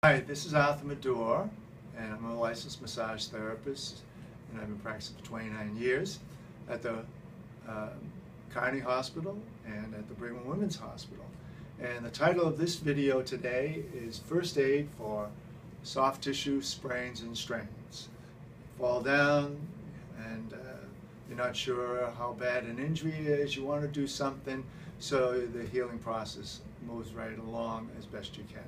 Hi, this is Arthur Medor, and I'm a licensed massage therapist, and I've been practicing for 29 years at the Carney Hospital and at the Brigham Women's Hospital. And the title of this video today is First Aid for Soft Tissue Sprains and Strains. Fall down and you're not sure how bad an injury is, you want to do something so the healing process moves right along as best you can.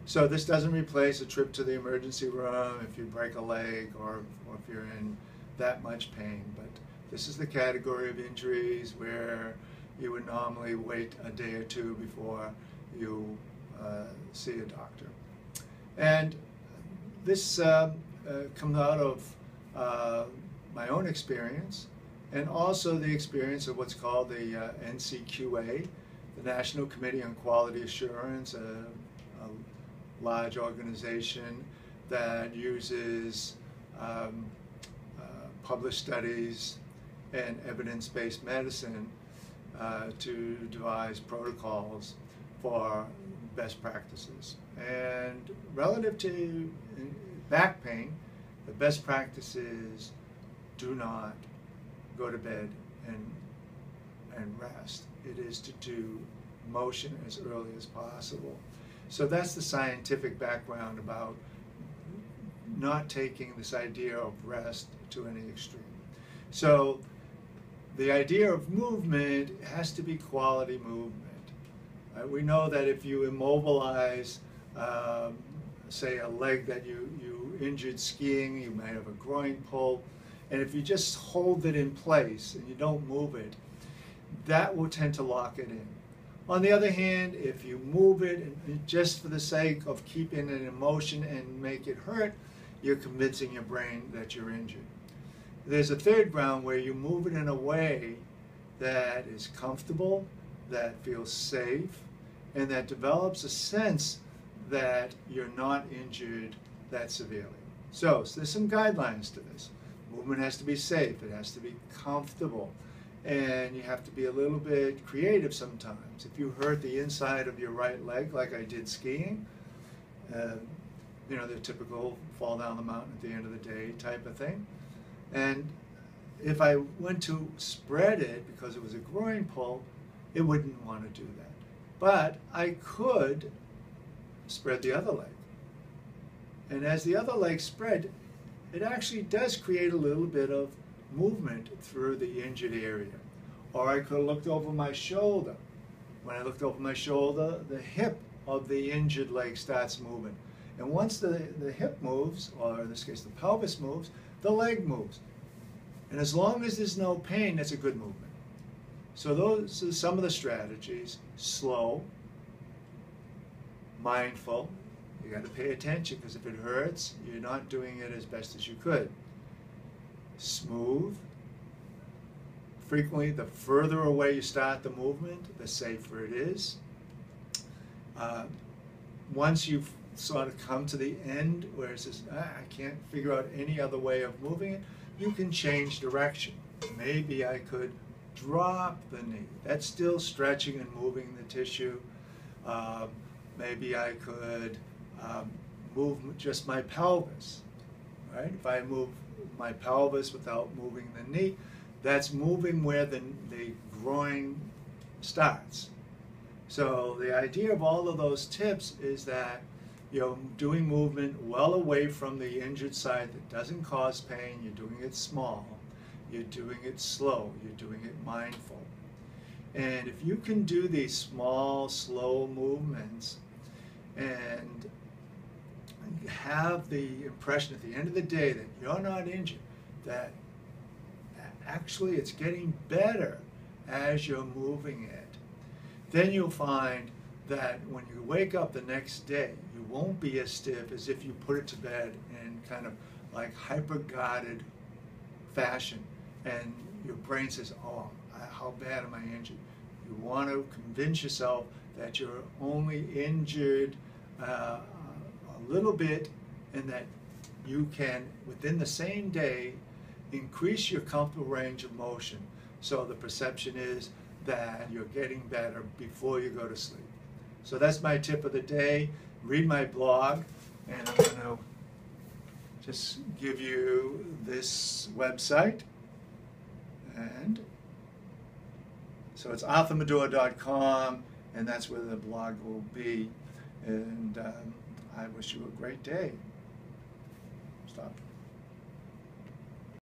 So this doesn't replace a trip to the emergency room if you break a leg or if you're in that much pain, but this is the category of injuries where you would normally wait a day or two before you see a doctor. And this comes out of my own experience and also the experience of what's called the NCQA, the National Committee on Quality Assurance, a large organization that uses published studies and evidence-based medicine to devise protocols for best practices. And relative to back pain, the best practice is do not go to bed and rest. It is to do motion as early as possible. So that's the scientific background about not taking this idea of rest to any extreme. So the idea of movement has to be quality movement. We know that if you immobilize, say, a leg that you injured skiing, you might have a groin pull, and if you just hold it in place and you don't move it, that will tend to lock it in. On the other hand, if you move it just for the sake of keeping it in motion and make it hurt, you're convincing your brain that you're injured. There's a third ground where you move it in a way that is comfortable, that feels safe, and that develops a sense that you're not injured that severely. So there's some guidelines to this. Movement has to be safe, it has to be comfortable, and you have to be a little bit creative sometimes. If you hurt the inside of your right leg, like I did skiing, you know, the typical fall down the mountain at the end of the day type of thing. And if I went to spread it because it was a groin pull, it wouldn't want to do that. But I could spread the other leg. And as the other leg spread, it actually does create a little bit of movement through the injured area. Or I could have looked over my shoulder. When I looked over my shoulder, the hip of the injured leg starts moving. And once the hip moves, or in this case the pelvis moves, the leg moves. And as long as there's no pain, that's a good movement. So those are some of the strategies. Slow, mindful. You got to pay attention because if it hurts, you're not doing it as best as you could. Smooth. Frequently, the further away you start the movement, the safer it is. Once you've sort of come to the end where it says, I can't figure out any other way of moving it, you can change direction. Maybe I could drop the knee. That's still stretching and moving the tissue. Maybe I could move just my pelvis. Right? If I move my pelvis without moving the knee, that's moving where the groin starts. So the idea of all of those tips is that you're doing movement well away from the injured side that doesn't cause pain, you're doing it small, you're doing it slow, you're doing it mindful. And if you can do these small, slow movements and have the impression at the end of the day that you're not injured, that actually it's getting better as you're moving it, then you'll find that when you wake up the next day, you won't be as stiff as if you put it to bed in kind of like hyper-guarded fashion and your brain says, oh, how bad am I injured? You want to convince yourself that you're only injured a little bit and that you can, within the same day, increase your comfortable range of motion. So the perception is that you're getting better before you go to sleep. So that's my tip of the day. read my blog, and I'm going to just give you this website. And so it's arthurmadura.com, and that's where the blog will be. And I wish you a great day. Stop.